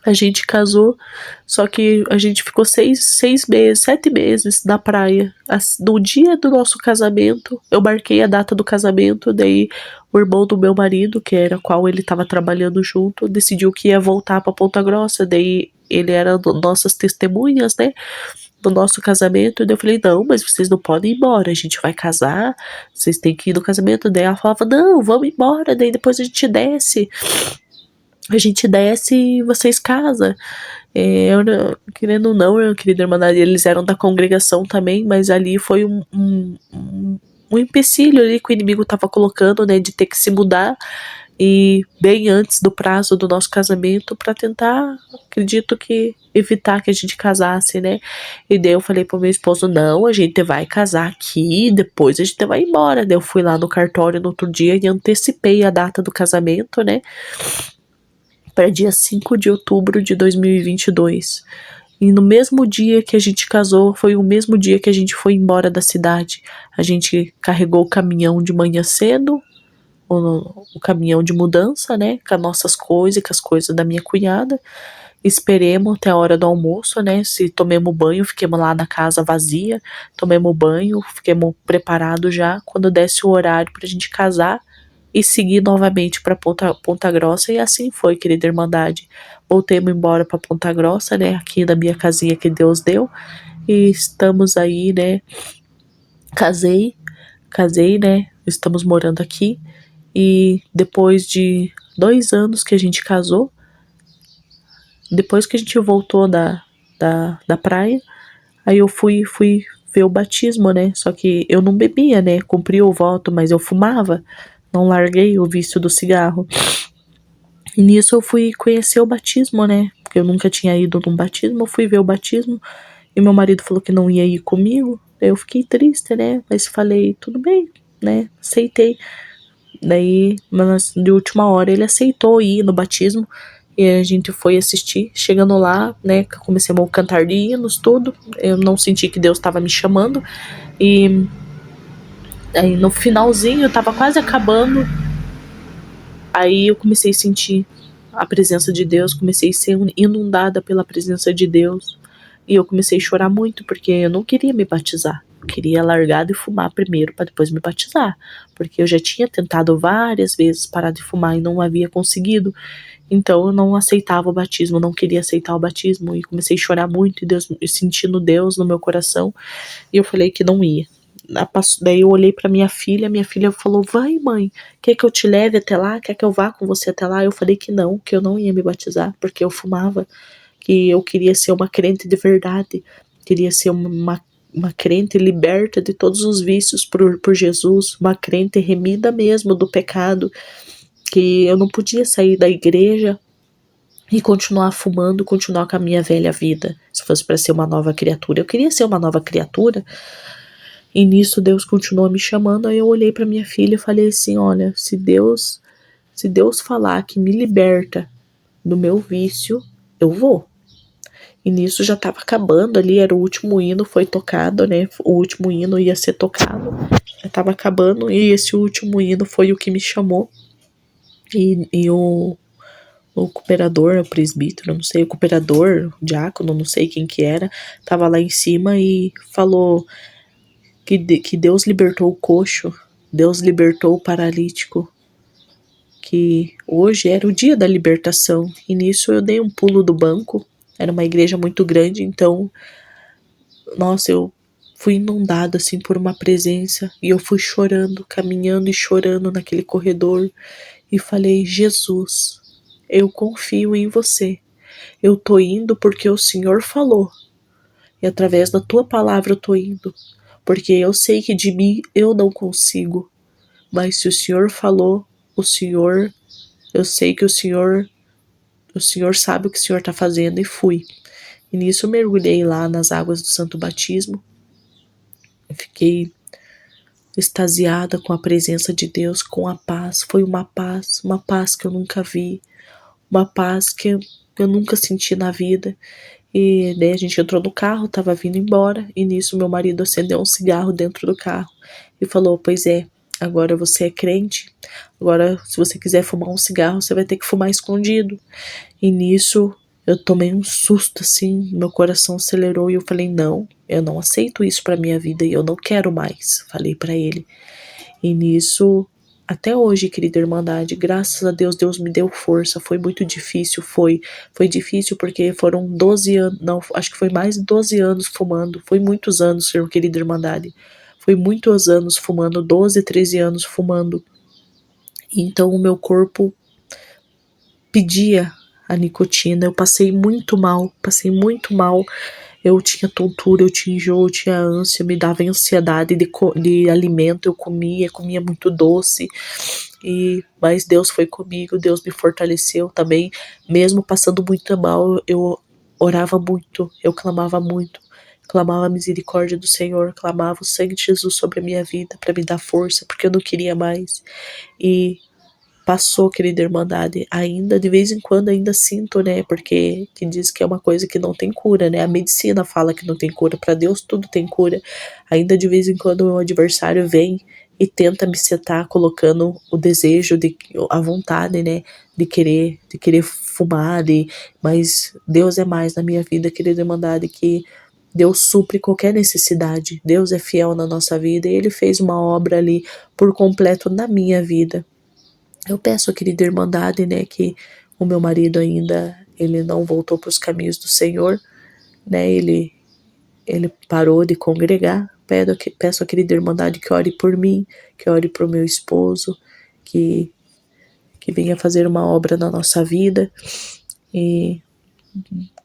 A gente casou, só que a gente ficou 6 meses, 7 meses na praia. No dia do nosso casamento, eu marquei a data do casamento, daí o irmão do meu marido, que era qual ele estava trabalhando junto, decidiu que ia voltar para Ponta Grossa, daí ele era nossas testemunhas, né, do nosso casamento, daí eu falei, não, mas vocês não podem ir embora, a gente vai casar, vocês têm que ir no casamento, daí ela falava, não, vamos embora, daí depois a gente desce e vocês casam. Querendo ou não, eu querida irmandade, eles eram da congregação também, mas ali foi um empecilho ali que o inimigo estava colocando, né, de ter que se mudar e bem antes do prazo do nosso casamento para tentar, acredito que evitar que a gente casasse, né? E daí eu falei pro meu esposo, não, a gente vai casar aqui, depois a gente vai embora. Daí eu fui lá no cartório no outro dia e antecipei a data do casamento, né? Para dia 5 de outubro de 2022. E no mesmo dia que a gente casou, foi o mesmo dia que a gente foi embora da cidade. A gente carregou o caminhão de manhã cedo, o caminhão de mudança, né, com as nossas coisas e com as coisas da minha cunhada. Esperemos até a hora do almoço, né, se tomemos banho, fiquemos lá na casa vazia, tomemos banho, fiquemos preparados já, quando desse o horário pra gente casar, e seguir novamente para Ponta Grossa, e assim foi, querida irmandade. Voltemos embora para Ponta Grossa, né, aqui na minha casinha que Deus deu, e estamos aí, né, casei, né, estamos morando aqui, e depois de 2 anos que a gente casou, depois que a gente voltou da praia, aí eu fui ver o batismo, né, só que eu não bebia, né, cumpri o voto, mas eu fumava, não larguei o vício do cigarro. E nisso eu fui conhecer o batismo, né? Porque eu nunca tinha ido num batismo, eu fui ver o batismo. E meu marido falou que não ia ir comigo. Daí eu fiquei triste, né? Mas falei, tudo bem, né? Aceitei. Daí, mas de última hora, ele aceitou ir no batismo. E a gente foi assistir. Chegando lá, né? Comecei a cantar de hinos, tudo. Eu não senti que Deus estava me chamando. E aí no finalzinho, tava quase acabando. Aí eu comecei a sentir a presença de Deus, comecei a ser inundada pela presença de Deus. E eu comecei a chorar muito, porque eu não queria me batizar. Eu queria largar de fumar primeiro, para depois me batizar. Porque eu já tinha tentado várias vezes parar de fumar e não havia conseguido. Então eu não aceitava o batismo, não queria aceitar o batismo. E comecei a chorar muito, e Deus, sentindo Deus no meu coração. E eu falei que não ia. Daí eu olhei pra minha filha falou, vai mãe, quer que eu te leve até lá? Quer que eu vá com você até lá? Eu falei que eu não ia me batizar, porque eu fumava, que eu queria ser uma crente de verdade, queria ser uma uma crente liberta de todos os vícios por Jesus, uma crente remida mesmo do pecado, que eu não podia sair da igreja e continuar fumando, continuar com a minha velha vida, se fosse para ser uma nova criatura. Eu queria ser uma nova criatura, e nisso Deus continuou me chamando. Aí eu olhei para minha filha e falei assim: olha, se Deus falar que me liberta do meu vício, eu vou. E nisso já estava acabando ali, era o último hino, foi tocado, né? O último hino ia ser tocado, já estava acabando, e esse último hino foi o que me chamou. E o cooperador, o presbítero, não sei, o cooperador, o diácono, não sei quem que era, tava lá em cima e falou que Deus libertou o coxo, Deus libertou o paralítico, que hoje era o dia da libertação. E nisso eu dei um pulo do banco, era uma igreja muito grande, então, nossa, eu fui inundada assim por uma presença, e eu fui chorando, caminhando e chorando naquele corredor, e falei: Jesus, eu confio em você. Eu tô indo porque o Senhor falou. E através da tua palavra eu tô indo. Porque eu sei que de mim eu não consigo. Mas se o Senhor falou, eu sei que o Senhor sabe o que o Senhor tá fazendo, e fui. E nisso eu mergulhei lá nas águas do Santo Batismo. Eu fiquei extasiada com a presença de Deus, com a paz. Foi uma paz que eu nunca vi, uma paz que eu nunca senti na vida. E daí a gente entrou no carro, tava vindo embora, e nisso meu marido acendeu um cigarro dentro do carro e falou: pois é, agora você é crente, agora se você quiser fumar um cigarro, você vai ter que fumar escondido. E nisso eu tomei um susto assim, meu coração acelerou, e eu falei: não, eu não aceito isso pra minha vida e eu não quero mais, falei pra ele. E nisso, até hoje, querida Irmandade, graças a Deus, Deus me deu força. Foi muito difícil, foi difícil porque foram 12 anos, não, acho que foi mais de 12 anos fumando. Foi muitos anos, querida Irmandade. Foi muitos anos fumando, 12, 13 anos fumando. Então o meu corpo pedia a nicotina. Eu passei muito mal, Eu tinha tontura, eu tinha enjoo, eu tinha ânsia, me dava ansiedade de alimento, eu comia muito doce. Mas Deus foi comigo, Deus me fortaleceu também. Mesmo passando muito mal, eu orava muito, eu clamava muito. Clamava a misericórdia do Senhor, clamava o sangue de Jesus sobre a minha vida para me dar força, porque eu não queria mais. E passou, querida Irmandade. Ainda, de vez em quando, ainda sinto, né? Porque que diz que é uma coisa que não tem cura, né? A medicina fala que não tem cura. Para Deus, tudo tem cura. Ainda de vez em quando, o meu adversário vem e tenta me setar, colocando o desejo, a vontade, né? De querer fumar. Mas Deus é mais na minha vida, querida Irmandade, que Deus supre qualquer necessidade. Deus é fiel na nossa vida e Ele fez uma obra ali por completo na minha vida. Eu peço, querida Irmandade, né, que o meu marido ainda, ele não voltou para os caminhos do Senhor, né, ele parou de congregar. Peço a querida Irmandade que ore por mim, que ore para o meu esposo, que venha fazer uma obra na nossa vida. E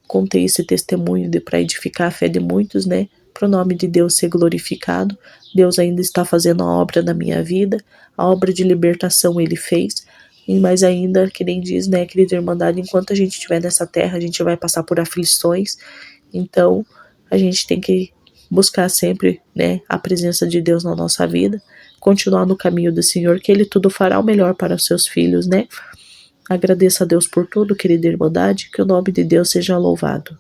contei esse testemunho para edificar a fé de muitos, né, para o nome de Deus ser glorificado. Deus ainda está fazendo a obra na minha vida, a obra de libertação Ele fez, mas ainda, que nem diz, né, querida Irmandade, enquanto a gente estiver nessa terra, a gente vai passar por aflições. Então a gente tem que buscar sempre, né, a presença de Deus na nossa vida, continuar no caminho do Senhor, que Ele tudo fará o melhor para os seus filhos, né. Agradeço a Deus por tudo, querida Irmandade, que o nome de Deus seja louvado.